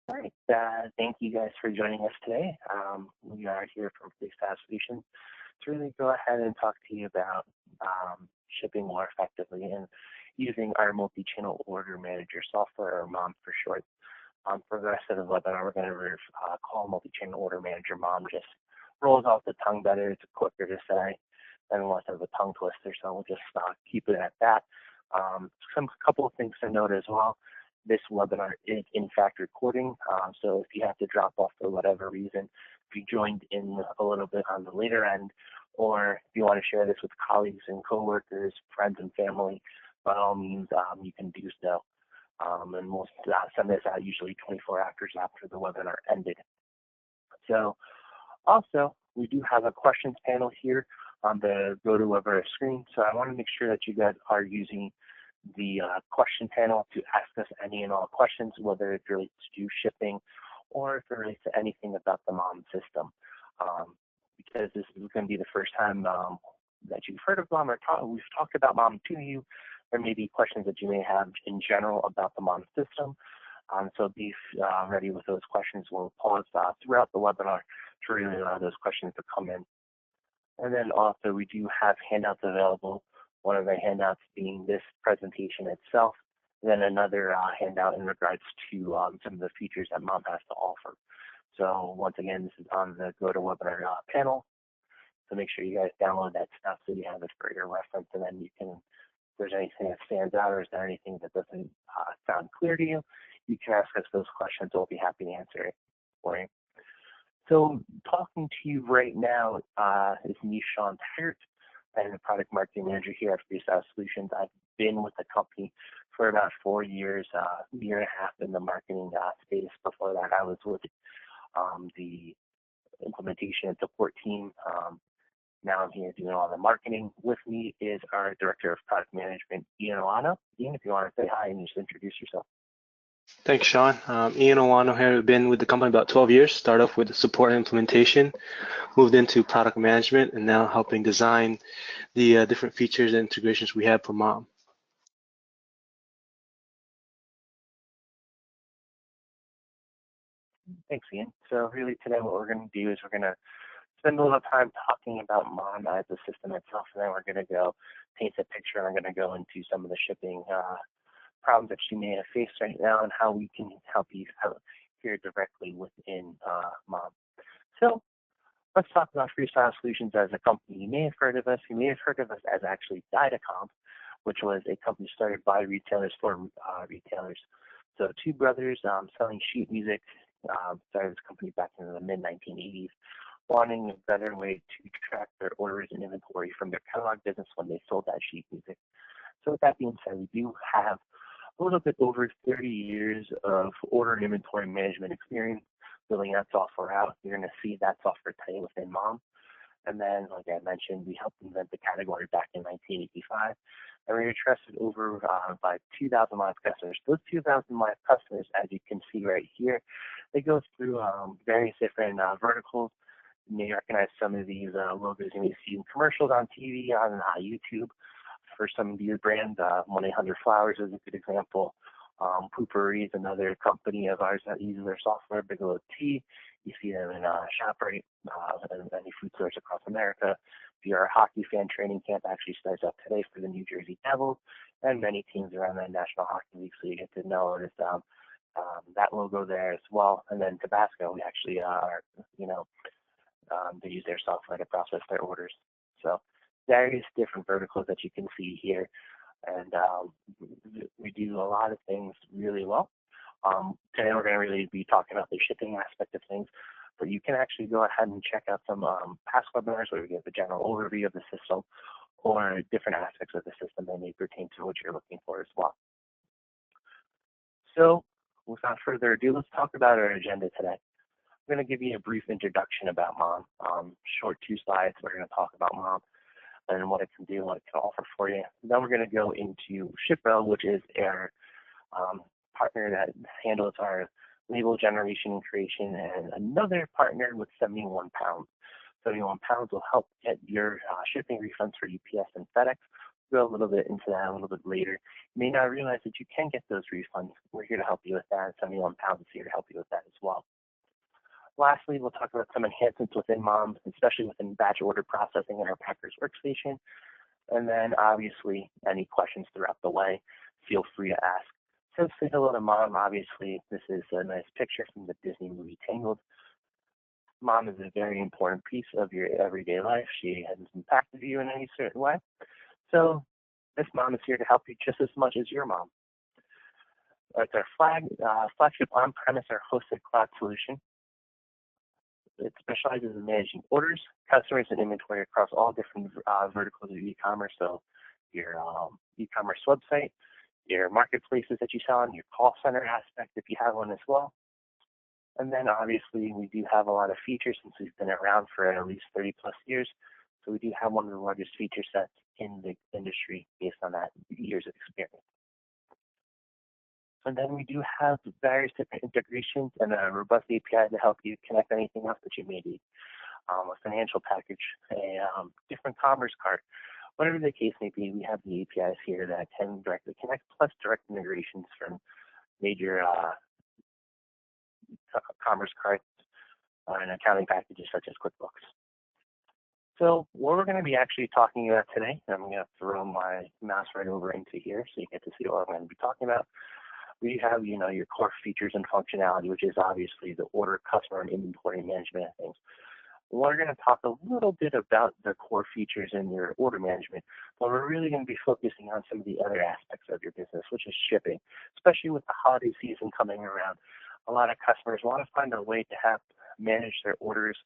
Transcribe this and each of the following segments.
All right. Thank you guys for joining us today. We are here from Freestyle Solutions to really go ahead and talk to you about shipping more effectively and using our multi-channel order manager software, or M.O.M for short. For the rest of the webinar, we're going to call multi-channel order manager M.O.M. Just rolls off the tongue better. It's quicker to say than less of a tongue twister, so we'll just keep it at that. Some couple of things to note as well. This webinar is in fact recording, so if you have to drop off for whatever reason, if you joined in a little bit on the later end, or if you want to share this with colleagues and coworkers, friends and family, by all means, you can do so. And we'll send this out usually 24 hours after the webinar ended. So also, we do have a questions panel here on the GoToWebinar screen, so I want to make sure that you guys are using the question panel to ask us any and all questions, whether it relates to shipping or if it relates to anything about the M.O.M system. Because this is going to be the first time that you've heard of M.O.M or we've talked about M.O.M to you. There may be questions that you may have in general about the M.O.M system. So be ready with those questions. We'll pause throughout the webinar to really allow those questions to come in. And then also we do have handouts available. One of the handouts being this presentation itself, then another handout in regards to some of the features that M.O.M has to offer. So once again, this is on the GoToWebinar panel. So make sure you guys download that stuff so you have it for your reference, and then you can, if there's anything that stands out or is there anything that doesn't sound clear to you, you can ask us those questions. We'll be happy to answer it for you. So talking to you right now is me, Sean Taggart. I'm the product marketing manager here at Freestyle Solutions. I've been with the company for about 4 years, a year and a half in the marketing space. Before that, I was with the implementation and support team. Now I'm here doing all the marketing. With me is our Director of Product Management, Ian Olano. Ian, if you want to say hi and just introduce yourself. Thanks, Sean. Ian Olano here. I've been with the company about 12 years. Started off with support and implementation, moved into product management, and now helping design the different features and integrations we have for M.O.M. Thanks, Ian. So really today what we're going to do is we're going to spend a little time talking about M.O.M as a system itself, and then we're going to go paint a picture, and we're going to go into some of the shipping problems that you may have faced right now and how we can help you here directly within M.O.M. So let's talk about Freestyle Solutions as a company. You may have heard of us. You may have heard of us as actually Dynacomp, which was a company started by retailers for retailers. So two brothers selling sheet music started this company back in the mid-1980s, wanting a better way to track their orders and inventory from their catalog business when they sold that sheet music. So with that being said, we do have a little bit over 30 years of order and inventory management experience building that software out. You're going to see that software today within M.O.M. And then, like I mentioned, we helped invent the category back in 1985. And we were trusted over by 2,000 live customers. Those 2,000 live customers, as you can see right here, they go through various different verticals. You may recognize some of these logos you may see in commercials on TV, on YouTube. For some of these brands, 1-800-Flowers is a good example. Poopery is another company of ours that uses their software. Bigelow Tea, you see them in ShopRite and any food stores across America. If you're a hockey fan, training camp actually starts up today for the New Jersey Devils and many teams around the National Hockey League, so you get to know that logo there as well. And then Tabasco, we actually are, they use their software to process their orders. So various different verticals that you can see here. And we do a lot of things really well. Today we're going to really be talking about the shipping aspect of things, but you can actually go ahead and check out some past webinars where we give a general overview of the system or different aspects of the system that may pertain to what you're looking for as well. So without further ado, let's talk about our agenda today. I'm going to give you a brief introduction about M.O.M, short 2 slides. We're going to talk about M.O.M and what it can do, what it can offer for you. And then we're going to go into Shippo, which is our partner that handles our label generation and creation, and another partner with 71 pounds. 71 pounds will help get your shipping refunds for UPS and FedEx go a little bit into that a little bit later. You may not realize that you can get those refunds. We're here to help you with that. M.O.M is here to help you with that as well. Lastly, we'll talk about some enhancements within M.O.M, especially within batch order processing in our Packers Workstation. And then obviously, any questions throughout the way, feel free to ask. So say hello to M.O.M. Obviously, this is a nice picture from the Disney movie Tangled. M.O.M is a very important piece of your everyday life. She has impacted you in any certain way. So this M.O.M is here to help you just as much as your mom. It's our flagship on-premise or hosted cloud solution. It specializes in managing orders, customers, and inventory across all different verticals of e-commerce. So your e-commerce website, your marketplaces that you sell on, your call center aspect if you have one as well. And then obviously we do have a lot of features since we've been around for at least 30 plus years. So we do have one of the largest feature sets in the industry based on that years of experience. And then we do have various different integrations and a robust API to help you connect anything else that you may need. A financial package, a different commerce cart, whatever the case may be, we have the APIs here that can directly connect, plus direct integrations from major commerce carts and accounting packages such as QuickBooks. So what we're going to be actually talking about today, and I'm going to throw my mouse right over into here so you get to see what I'm going to be talking about. We have, your core features and functionality, which is obviously the order, customer, and inventory management of things. We're going to talk a little bit about the core features in your order management, but we're really going to be focusing on some of the other aspects of your business, which is shipping, especially with the holiday season coming around. A lot of customers want to find a way to manage their orders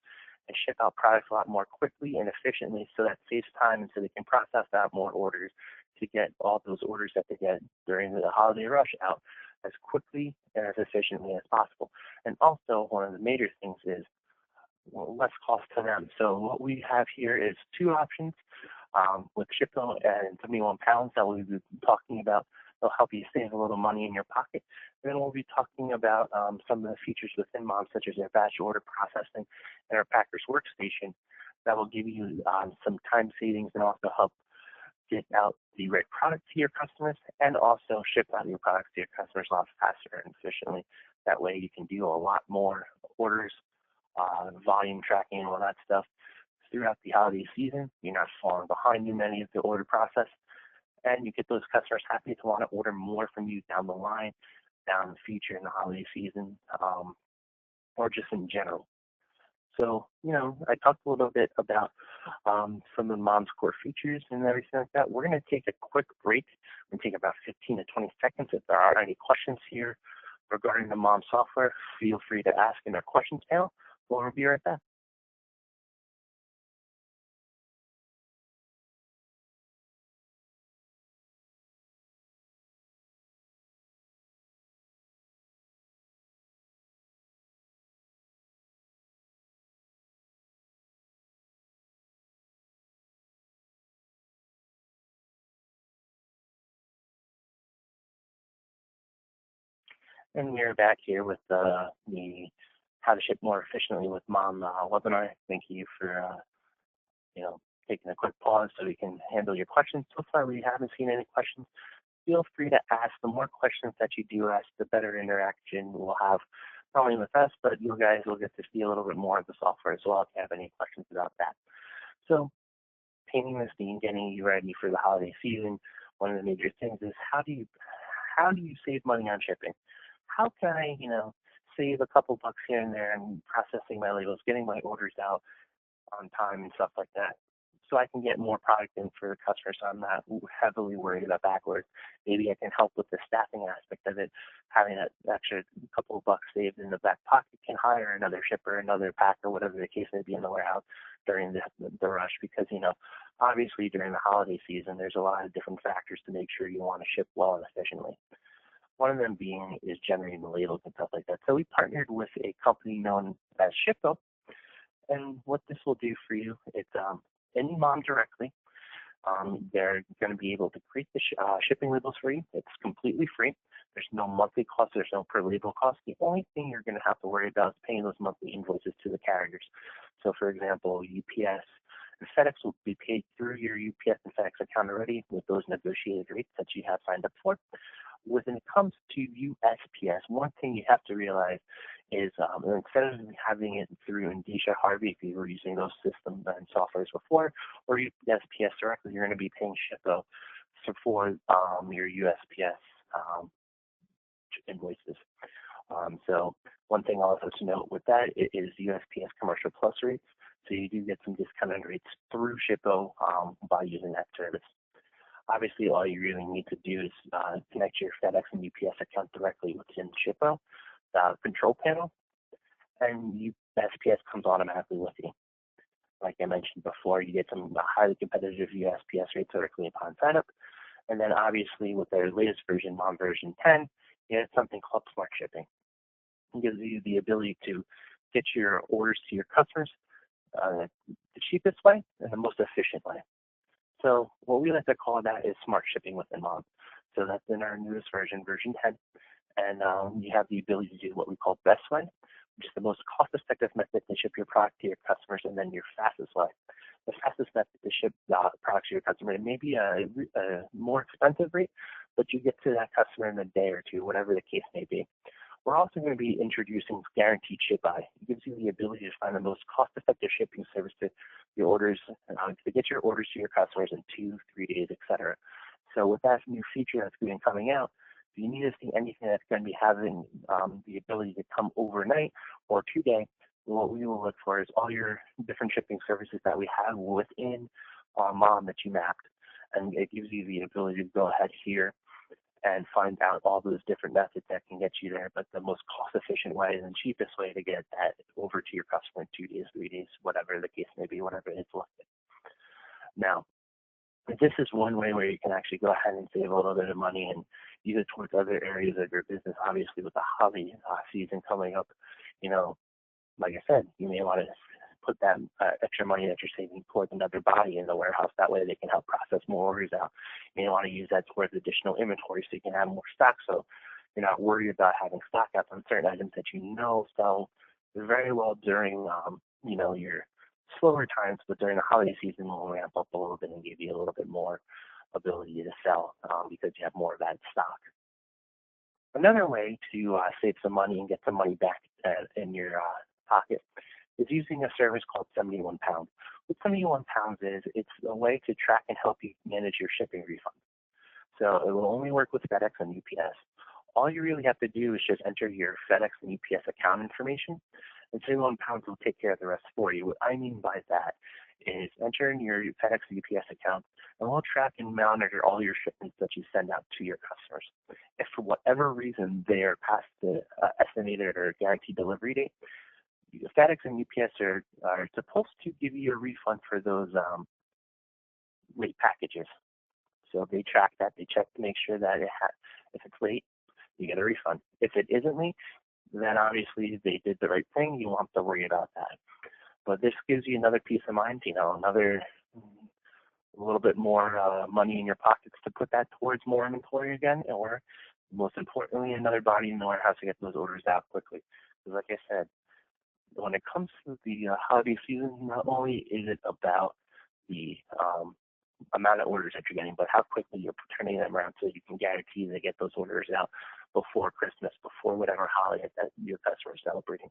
and ship out products a lot more quickly and efficiently so that saves time and so they can process out more orders to get all those orders that they get during the holiday rush out as quickly and as efficiently as possible. And also, one of the major things is less cost to them. So what we have here is two options with Shippo and M.O.M that we'll be talking about. They'll help you save a little money in your pocket. And then we'll be talking about some of the features within M.O.M, such as our batch order processing and our Packers Workstation that will give you some time savings and also help get out the right product to your customers and also ship out your products to your customers a lot faster and efficiently. That way you can do a lot more orders, volume tracking and all that stuff throughout the holiday season. You're not falling behind in any of the order process, and you get those customers happy to want to order more from you down the line, down the future in the holiday season, or just in general. So, I talked a little bit about some of M.O.M's core features and everything like that. We're going to take a quick break. We're going to take about 15 to 20 seconds. If there are any questions here regarding the M.O.M software, feel free to ask in our questions panel. We'll be right back. And we're back here with the How to Ship More Efficiently with M.O.M webinar. Thank you for taking a quick pause so we can handle your questions. So far, we haven't seen any questions. Feel free to ask. The more questions that you do ask, the better interaction we'll have, not only with us, but you guys will get to see a little bit more of the software as well if you have any questions about that. So, painting the scene, getting you ready for the holiday season, one of the major things is how do you save money on shipping? How can I, save a couple bucks here and there and processing my labels, getting my orders out on time and stuff like that, so I can get more product in for the customers. So I'm not heavily worried about backwards. Maybe I can help with the staffing aspect of it, having that extra couple of bucks saved in the back pocket can hire another shipper, another packer, whatever the case may be in the warehouse during the rush. Because, obviously during the holiday season, there's a lot of different factors to make sure you want to ship well and efficiently. One of them being is generating the labels and stuff like that. So we partnered with a company known as Shippo. And what this will do for you, it's any M.O.M directly. They're going to be able to create the shipping labels for you. It's completely free. There's no monthly cost. There's no per label cost. The only thing you're going to have to worry about is paying those monthly invoices to the carriers. So, for example, UPS The FedEx will be paid through your UPS and FedEx account already with those negotiated rates that you have signed up for. When it comes to USPS, one thing you have to realize is instead of having it through Indicia Harvey, if you were using those systems and softwares before, or USPS directly, you're going to be paying Shippo for your USPS invoices. So one thing also to note with that is USPS Commercial Plus rates. So you do get some discounted rates through Shippo by using that service. Obviously, all you really need to do is connect your FedEx and UPS account directly within Shippo, the control panel, and USPS comes automatically with you. Like I mentioned before, you get some highly competitive USPS rates directly upon signup. And then obviously with their latest version, M.O.M version 10, you have something called Smart Shipping. It gives you the ability to get your orders to your customers the cheapest way and the most efficient way. So what we like to call that is Smart Shipping within M.O.M. So that's in our newest version, version 10. And you have the ability to do what we call Best Way, which is the most cost-effective method to ship your product to your customers, and then your fastest way. The fastest method to ship products to your customer, it may be a more expensive rate, but you get to that customer in a day or two, whatever the case may be. We're also going to be introducing Guaranteed Ship By. It gives you the ability to find the most cost-effective shipping service to your orders, to get your orders to your customers in 2, 3 days, etc. So with that new feature that's going to be coming out, if you need to see anything that's going to be having the ability to come overnight or 2-day, what we will look for is all your different shipping services that we have within M.O.M that you mapped. And it gives you the ability to go ahead here and find out all those different methods that can get you there, but the most cost-efficient way and cheapest way to get that over to your customer in 2 days, 3 days, whatever the case may be, whatever it's listed. Now, this is one way where you can actually go ahead and save a little bit of money and use it towards other areas of your business. Obviously, with the holiday season coming up, you know, like I said, you may want to put that extra money that you're saving towards another body in the warehouse. That way they can help process more orders out. You may want to use that towards additional inventory so you can have more stock, so you're not worried about having stock outs on certain items that you know sell very well during you know, your slower times, but during the holiday season we'll ramp up a little bit and give you a little bit more ability to sell because you have more of that stock. Another way to save some money and get some money back in your pocket is using a service called 71 Pounds. What 71 Pounds is, it's a way to track and help you manage your shipping refunds. So it will only work with FedEx and UPS. All you really have to do is just enter your FedEx and UPS account information, and 71 Pounds will take care of the rest for you. What I mean by that is enter in your FedEx and UPS account, and we'll track and monitor all your shipments that you send out to your customers. If for whatever reason they are past the estimated or guaranteed delivery date, FedEx and UPS are supposed to give you a refund for those late packages. So they track that. They check to make sure that if it's late, you get a refund. If it isn't late, then obviously they did the right thing. You won't have to worry about that. But this gives you another peace of mind, you know, another a little bit more money in your pockets to put that towards more inventory again, or most importantly, another body in the warehouse to get those orders out quickly. Because like I said, when it comes to the holiday season, not only is it about the amount of orders that you're getting, but how quickly you're turning them around so you can guarantee to get those orders out before Christmas, before whatever holiday that your customer is celebrating.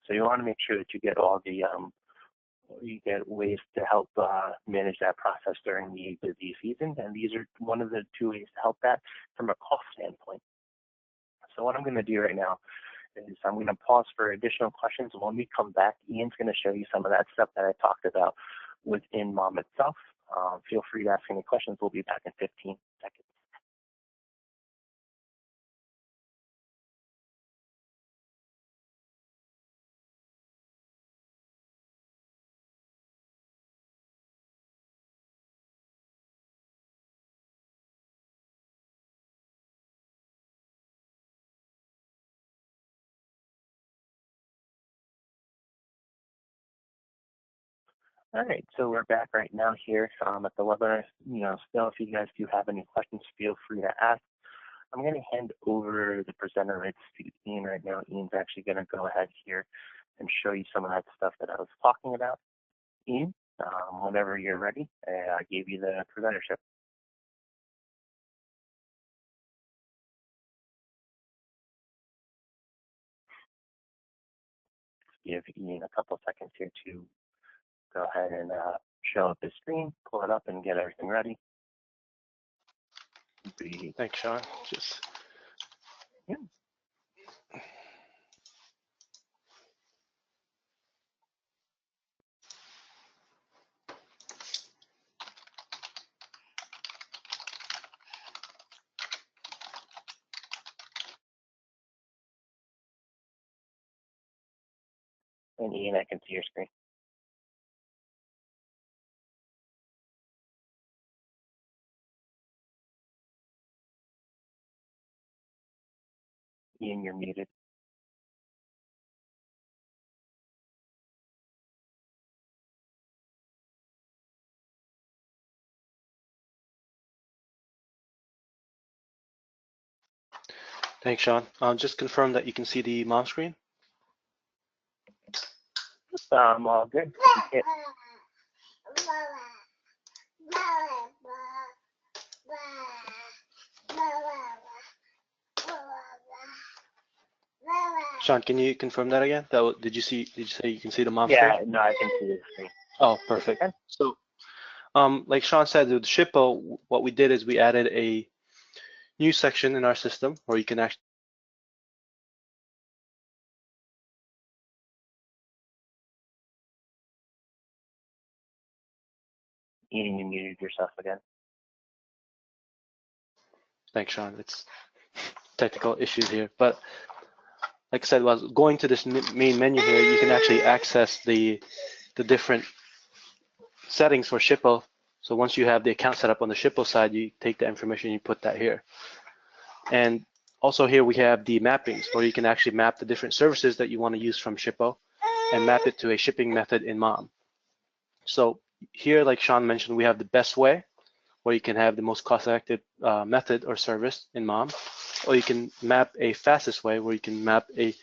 So you want to make sure that you get all the you get ways to help manage that process during the busy season, and these are one of the 2 ways to help that from a cost standpoint. So what I'm going to do right now is I'm going to pause for additional questions. When we come back, Ian's going to show you some of that stuff that I talked about within M.O.M itself. Feel free to ask any questions. We'll be back in 15 seconds. All right, so we're back right now here at the webinar. You know, still, if you guys do have any questions, feel free to ask. I'm going to hand over the presenter rights to Ian right now. Ian's actually going to go ahead here and show you some of that stuff that I was talking about. Ian? whenever you're ready. I gave you the presentership. Give Ian a couple seconds here to go ahead and show up his screen, pull it up, and get everything ready. Thanks, Sean. Just yeah. And Ian, I can see your screen. Ian, you're muted. thanks, Sean. Just confirm that you can see the mom screen. All good. Yeah. Sean, can you confirm that again? Did you say you can see the mom Yeah, screen? no, I can see the screen. Oh, perfect. So, like Sean said, with Shippo, what we did is we added a new section in our system where you can actually Ian, you muted yourself again. Thanks, Sean. It's technical issues here, but like I said, was going to this main menu here, you can actually access the different settings for Shippo. So once you have the account set up on the Shippo side, you take the information, you put that here. And also here we have the mappings where you can actually map the different services that you want to use from Shippo and map it to a shipping method in M.O.M. So here, like Sean mentioned, we have the best way, where you can have the most cost-effective method or service in M.O.M. Or you can map a fastest way, where you can map a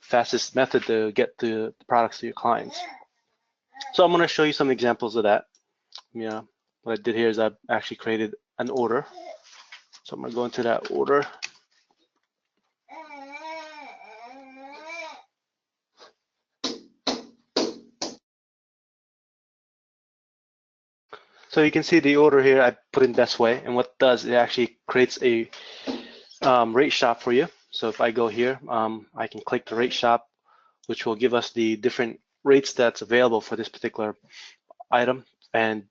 fastest method to get the products to your clients. So I'm going to show you some examples of that. Yeah, what I did here is I actually created an order. So I'm going to go into that order. So you can see the order here I put in best way, and what it does, it actually creates a rate shop for you. So if I go here, I can click the rate shop, which will give us the different rates that's available for this particular item, and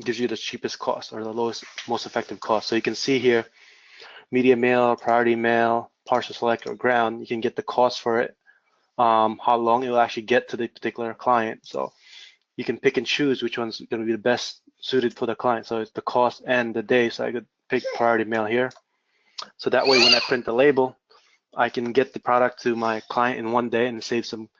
gives you the cheapest cost or the lowest, most effective cost. So you can see here, media mail, priority mail, parcel select, or ground. You can get the cost for it, how long it will actually get to the particular client. So you can pick and choose which one's going to be the best suited for the client. So it's the cost and the day. So I could pick priority mail here. So that way, when I print the label, I can get the product to my client in one day and save some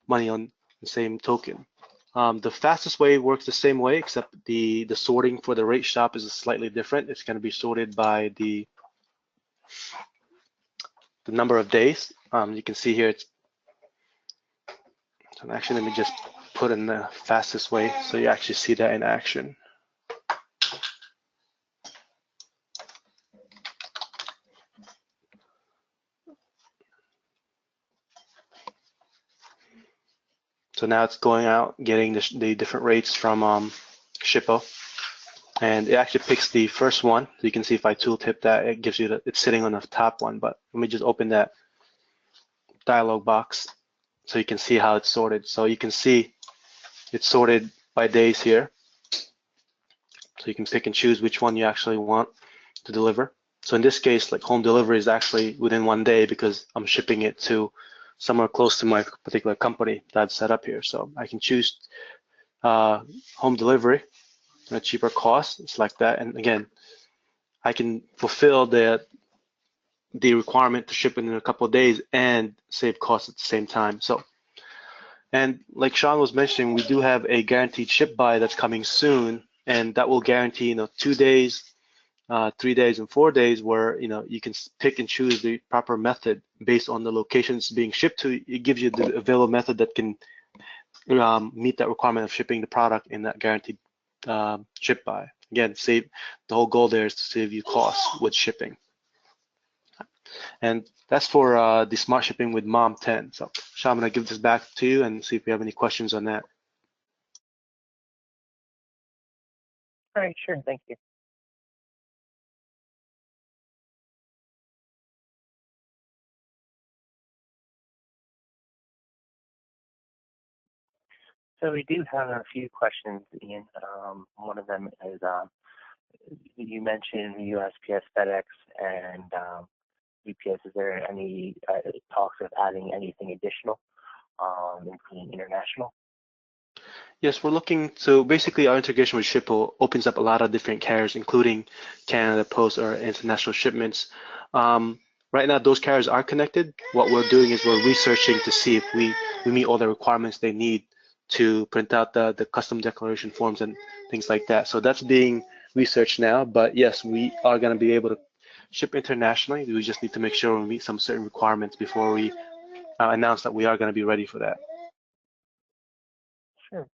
money on the same token. The fastest way works the same way, except the sorting for the rate shop is slightly different. It's going to be sorted by the number of days. You can see here, it's so actually, let me just put in the fastest way so you actually see that in action. So now it's going out, getting the different rates from Shippo, and it actually picks the first one. So you can see if I tooltip that, it gives you it's sitting on the top one. But let me just open that dialog box so you can see how it's sorted. So you can see it's sorted by days here. So you can pick and choose which one you actually want to deliver. So in this case, like home delivery is actually within one day because I'm shipping it to somewhere close to my particular company that's set up here. So I can choose home delivery at a cheaper cost, select that. And again, I can fulfill the requirement to ship in a couple of days and save costs at the same time. So, and like Sean was mentioning, we do have a guaranteed ship by that's coming soon, and that will guarantee 2 days, 3 days, and 4 days, where you can pick and choose the proper method based on the locations being shipped to. It gives you the available method that can meet that requirement of shipping the product in that guaranteed ship by. Again, the whole goal there is to save you costs with shipping. And that's for the smart shipping with M.O.M 10. So Sean, I'm going to give this back to you and see if you have any questions on that. All right, sure, thank you. So we do have a few questions, Ian. One of them is you mentioned USPS, FedEx, and UPS. Is there any talks of adding anything additional, including international? Yes, we're looking, so basically our integration with Shippo opens up a lot of different carriers, including Canada Post or international shipments. Right now, those carriers are connected. What we're doing is we're researching to see if we meet all the requirements they need to print out the custom declaration forms and things like that. So that's being researched now, but yes, we are going to be able to ship internationally. We just need to make sure we meet some certain requirements before we announce that we are going to be ready for that. Sure.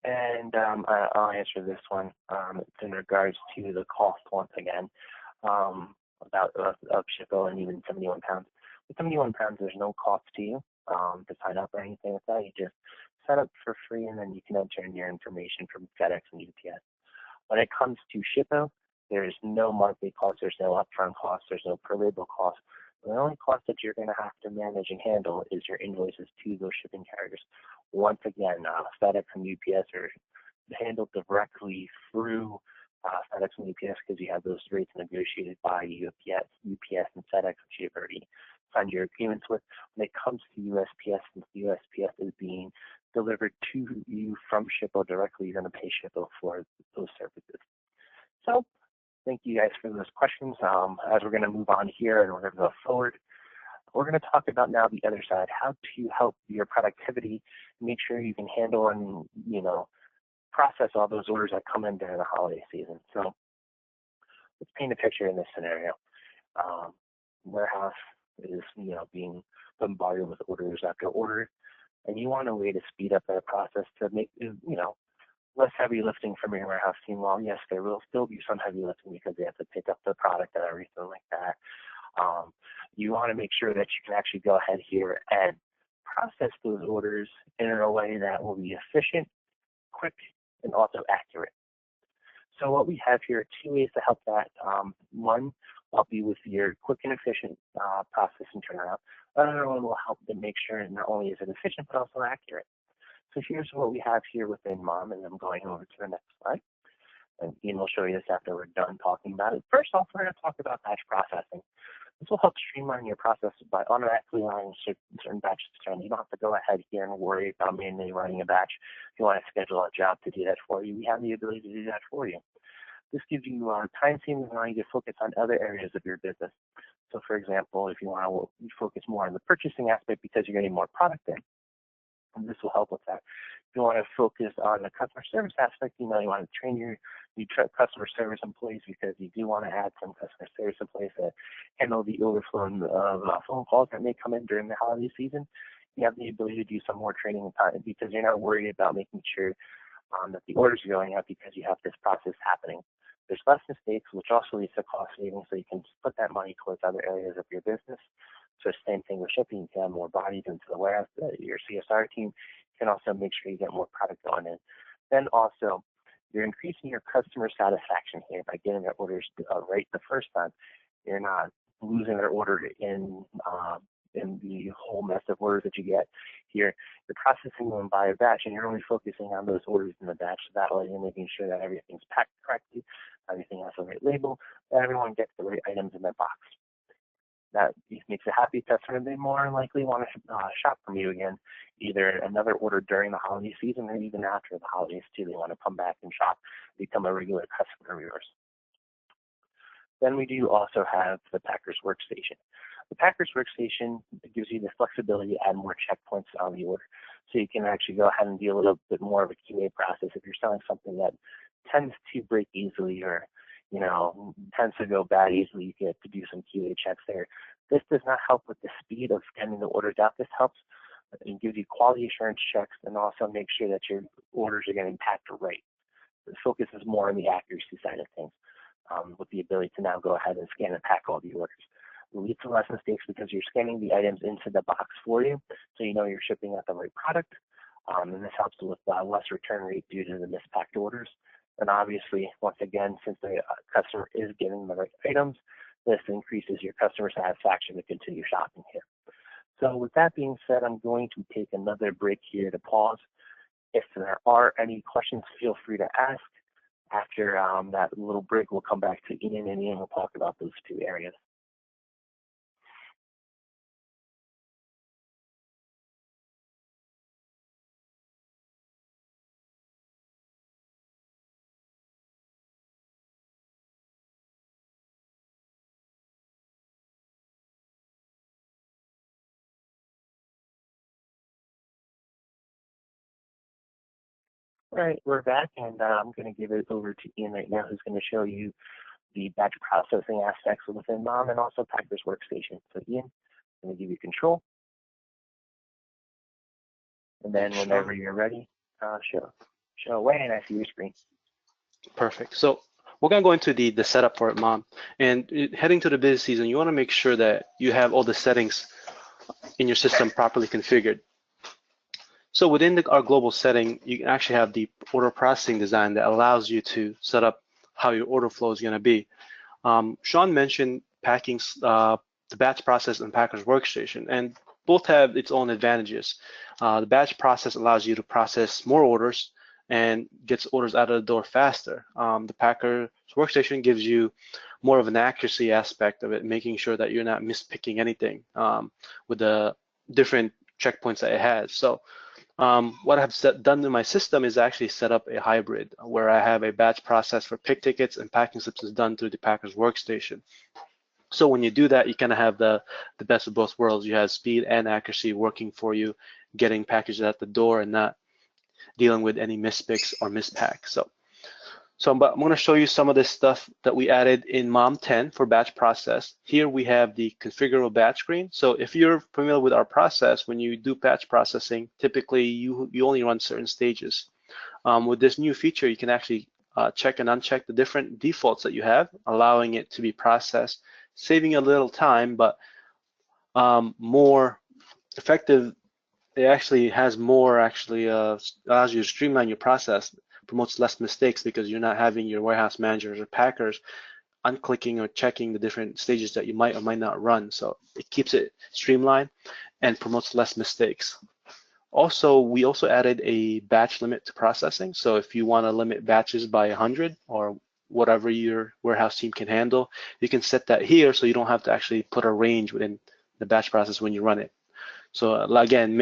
And I'll answer this one. It's in regards to the cost once again, about of Shippo and even 71 pounds. With 71 pounds, there's no cost to you to sign up or anything like that. You just sign up for free, and then you can enter in your information from FedEx and UPS. When it comes to Shippo, there's no monthly cost, there's no upfront cost, there's no per label cost. The only cost that you're going to have to manage and handle is your invoices to those shipping carriers. Once again, FedEx and UPS are handled directly through FedEx and UPS because you have those rates negotiated by UPS and FedEx, which you've already signed your agreements with. When it comes to USPS, since USPS is being delivered to you from Shippo directly, you're going to pay Shippo for those services. So thank you guys for those questions. As we're going to move on here and we're going to go forward, we're going to talk about now the other side, how to help your productivity, make sure you can handle and, process all those orders that come in during the holiday season. So let's paint a picture in this scenario. Warehouse is, being bombarded with orders after order, and you want a way to speed up that process to make, less heavy lifting from your warehouse team. Well, yes, there will still be some heavy lifting because they have to pick up the product and everything like that. You want to make sure that you can actually go ahead here and process those orders in a way that will be efficient, quick, and also accurate. So what we have here are two ways to help that. One will help you with your quick and efficient process and turnaround. Another one will help to make sure not only is it efficient, but also accurate. So here's what we have here within M.O.M, and I'm going over to the next slide. And Ian will show you this after we're done talking about it. First off, we're going to talk about batch processing. This will help streamline your process by automatically running certain batches to run. You don't have to go ahead here and worry about manually running a batch. If you want to schedule a job to do that for you, we have the ability to do that for you. This gives you time savings and allowing you to focus on other areas of your business. So for example, if you want to focus more on the purchasing aspect because you're getting more product in, and this will help with that. If you want to focus on the customer service aspect, you want to train your customer service employees because you do want to add some customer service employees to handle the overflow of phone calls that may come in during the holiday season. You have the ability to do some more training because you're not worried about making sure that the orders are going out because you have this process happening. There's less mistakes, which also leads to cost savings, so you can put that money towards other areas of your business. So same thing with shipping, you can add more bodies into the warehouse. Your CSR team can also make sure you get more product going in. Then also, you're increasing your customer satisfaction here by getting their orders right the first time. You're not losing their order in the whole mess of orders that you get here. You're processing them by a batch, and you're only focusing on those orders in the batch. So that way, you're making sure that everything's packed correctly, everything has the right label, and everyone gets the right items in their box. That makes a happy customer. They more likely want to shop from you again, either another order during the holiday season or even after the holidays too. They want to come back and shop, become a regular customer of yours. Then we do also have the Packer's Workstation. The Packer's Workstation gives you the flexibility to add more checkpoints on the order. So you can actually go ahead and do a little bit more of a QA process. If you're selling something that tends to break easily or tends to go bad easily, you get to do some QA checks there. This does not help with the speed of getting the orders out. This helps It gives you quality assurance checks and also make sure that your orders are getting packed right. The focus is more on the accuracy side of things, with the ability to now go ahead and scan and pack all the orders. It leads to less mistakes because you're scanning the items into the box for you, so you know you're shipping out the right product. And this helps with less return rate due to the mispacked orders. And obviously, once again, since the customer is getting the right items, this increases your customer satisfaction to continue shopping here. So with that being said, I'm going to take another break here to pause. If there are any questions, feel free to ask. After that little break, we'll come back to Ian, and Ian will talk about those two areas. All right, we're back, and I'm going to give it over to Ian right now, who's going to show you the batch processing aspects within M.O.M and also Packer's Workstation. So Ian, I'm going to give you control. And then whenever you're ready, show away, and I see your screen. Perfect. So we're going to go into the setup for M.O.M. And heading to the busy season, you want to make sure that you have all the settings in your system properly configured. So within our global setting, you can actually have the order processing design that allows you to set up how your order flow is going to be. Sean mentioned packing, the batch process and Packer's Workstation, and both have its own advantages. The batch process allows you to process more orders and gets orders out of the door faster. The Packer's Workstation gives you more of an accuracy aspect of it, making sure that you're not mispicking anything with the different checkpoints that it has. So what I've done in my system is actually set up a hybrid where I have a batch process for pick tickets and packing slips is done through the Packer's Workstation. So when you do that, you kind of have the best of both worlds. You have speed and accuracy working for you, getting packages at the door and not dealing with any mispicks or mispacks. So I'm going to show you some of this stuff that we added in M.O.M 10 for batch process. Here we have the configurable batch screen. So if you're familiar with our process, when you do batch processing, typically you only run certain stages. With this new feature, you can actually check and uncheck the different defaults that you have, allowing it to be processed, saving a little time, but more effective. It actually has more, allows you to streamline your process, promotes less mistakes because you're not having your warehouse managers or packers unclicking or checking the different stages that you might or might not run. So it keeps it streamlined and promotes less mistakes. Also, we also added a batch limit to processing. So if you want to limit batches by 100 or whatever your warehouse team can handle, you can set that here so you don't have to actually put a range within the batch process when you run it. So again,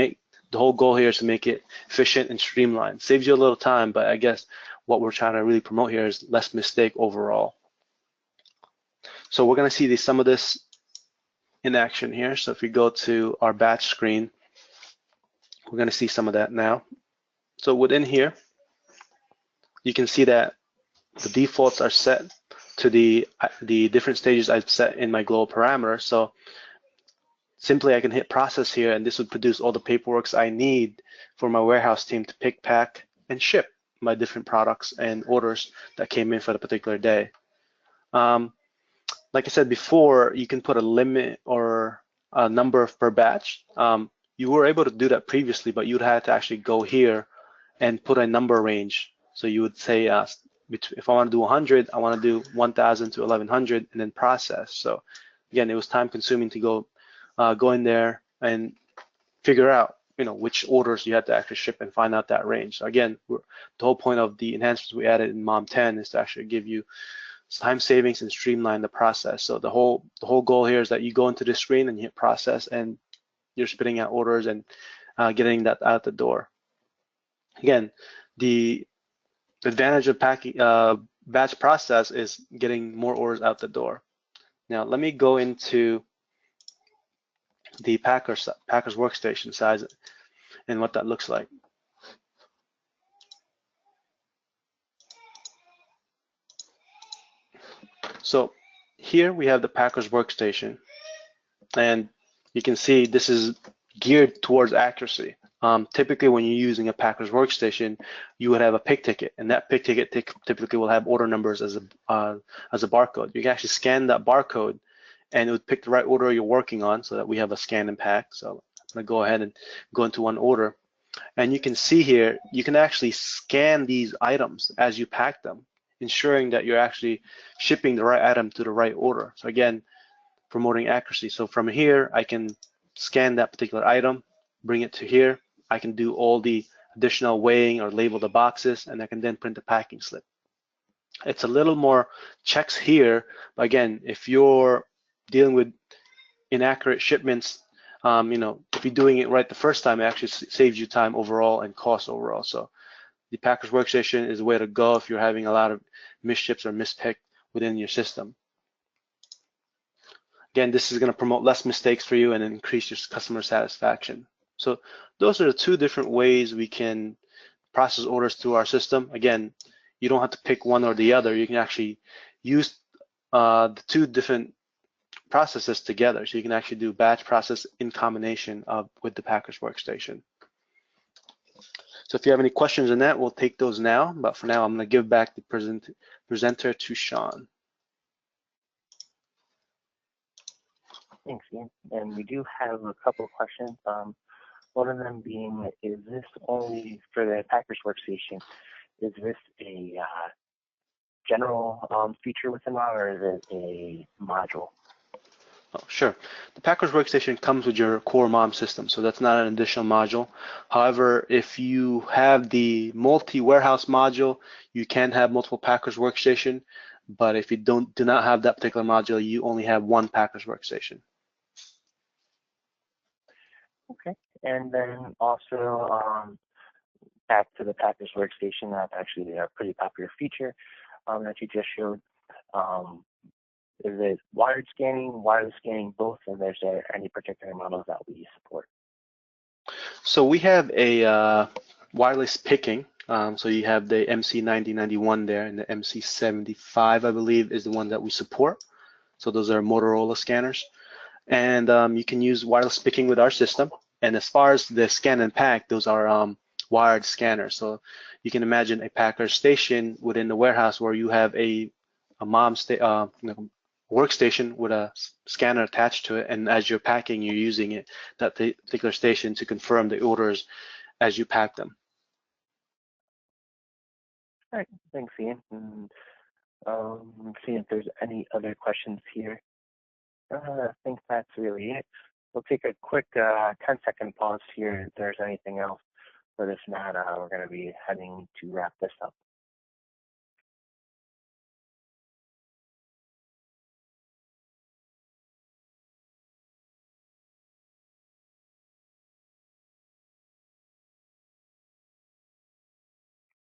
the whole goal here is to make it efficient and streamlined. Saves you a little time, but I guess what we're trying to really promote here is less mistake overall. So we're going to see some of this in action here. So if we go to our batch screen, we're going to see some of that now. So within here, you can see that the defaults are set to the different stages I've set in my global parameter. So simply I can hit process here, and this would produce all the paperwork I need for my warehouse team to pick, pack, and ship my different products and orders that came in for the particular day. Like I said before, you can put a limit or a number per batch. You were able to do that previously, but you'd have to actually go here and put a number range. So you would say, if I want to do 100, I want to do 1,000 to 1,100 and then process. So again, it was time consuming to go in there and figure out, which orders you had to actually ship and find out that range. So again, the whole point of the enhancements we added in M.O.M 10 is to actually give you time savings and streamline the process. So the whole goal here is that you go into the screen and you hit process and you're spitting out orders and getting that out the door. Again, the advantage of packing batch process is getting more orders out the door. Now let me go into the Packer's Workstation size and what that looks like. So here we have the Packer's Workstation, and you can see this is geared towards accuracy. Typically, when you're using a packer's workstation, you would have a pick ticket, and that pick ticket typically will have order numbers as a barcode. You can actually scan that barcode, and it would pick the right order you're working on, so that we have a scan and pack. So I'm gonna go ahead and go into one order, and you can see here you can actually scan these items as you pack them, ensuring that you're actually shipping the right item to the right order. So again, promoting accuracy. So from here, I can scan that particular item, bring it to here. I can do all the additional weighing or label the boxes, and I can then print the packing slip. It's a little more checks here, but again, if you're dealing with inaccurate shipments, if you're doing it right the first time, it actually saves you time overall and cost overall. So the packer's workstation is the way to go if you're having a lot of misships or mispick within your system. Again, this is going to promote less mistakes for you and increase your customer satisfaction. So those are the two different ways we can process orders through our system. Again, you don't have to pick one or the other. You can actually use the two different processes together. So you can actually do batch process in combination with the packer's workstation. So if you have any questions on that, we'll take those now. But for now, I'm going to give back the presenter to Sean. Thanks, Ian. And we do have a couple of questions. One of them being, is this only for the packer's workstation? Is this a general feature within M.O.M, or is it a module? Oh, sure. The packer's workstation comes with your core M.O.M system, so that's not an additional module. However, if you have the multi-warehouse module, you can have multiple packer's workstation, but if you do not have that particular module, you only have one packer's workstation. Okay, and then also back to the packer's workstation, that's actually a pretty popular feature that you just showed. Is it wired scanning, wireless scanning, both, and is there any particular models that we support? So we have a wireless picking. So you have the MC9091 there, and the MC75, I believe, is the one that we support. So those are Motorola scanners. And you can use wireless picking with our system. And as far as the scan and pack, those are wired scanners. So you can imagine a packer station within the warehouse where you have a M.O.M workstation with a scanner attached to it, and as you're packing, you're using it, that particular station, to confirm the orders as you pack them. All right, thanks, Ian. And see if there's any other questions here. I think that's really it. We'll take a quick 10-second pause here if there's anything else, but if not, we're going to be heading to wrap this up.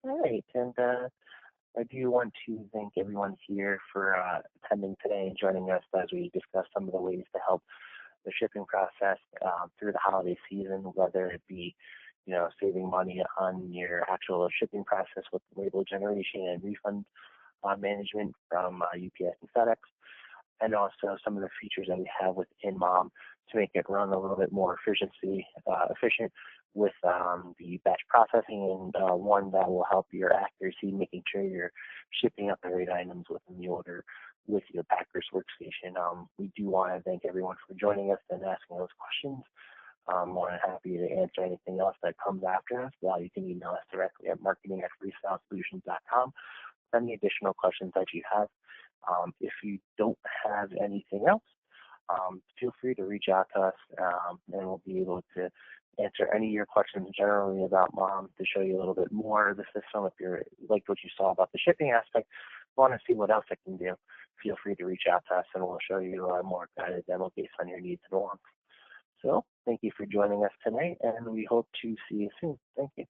All right, and I do want to thank everyone here for attending today and joining us as we discuss some of the ways to help the shipping process through the holiday season, whether it be, saving money on your actual shipping process with label generation and refund management from UPS and FedEx, and also some of the features that we have within M.O.M to make it run a little bit more efficient with the batch processing, and one that will help your accuracy, making sure you're shipping out the right items within the order with your packer's workstation. We do want to thank everyone for joining us and asking those questions. I'm more than happy to answer anything else that comes after us. You can email us directly at marketing@freestylesolutions.com. Any additional questions that you have. If you don't have anything else, feel free to reach out to us, and we'll be able to answer any of your questions generally about M.O.M to show you a little bit more of the system. If you liked what you saw about the shipping aspect, want to see what else it can do, feel free to reach out to us, and we'll show you a more guided demo based on your needs and wants. So thank you for joining us tonight, and we hope to see you soon. Thank you.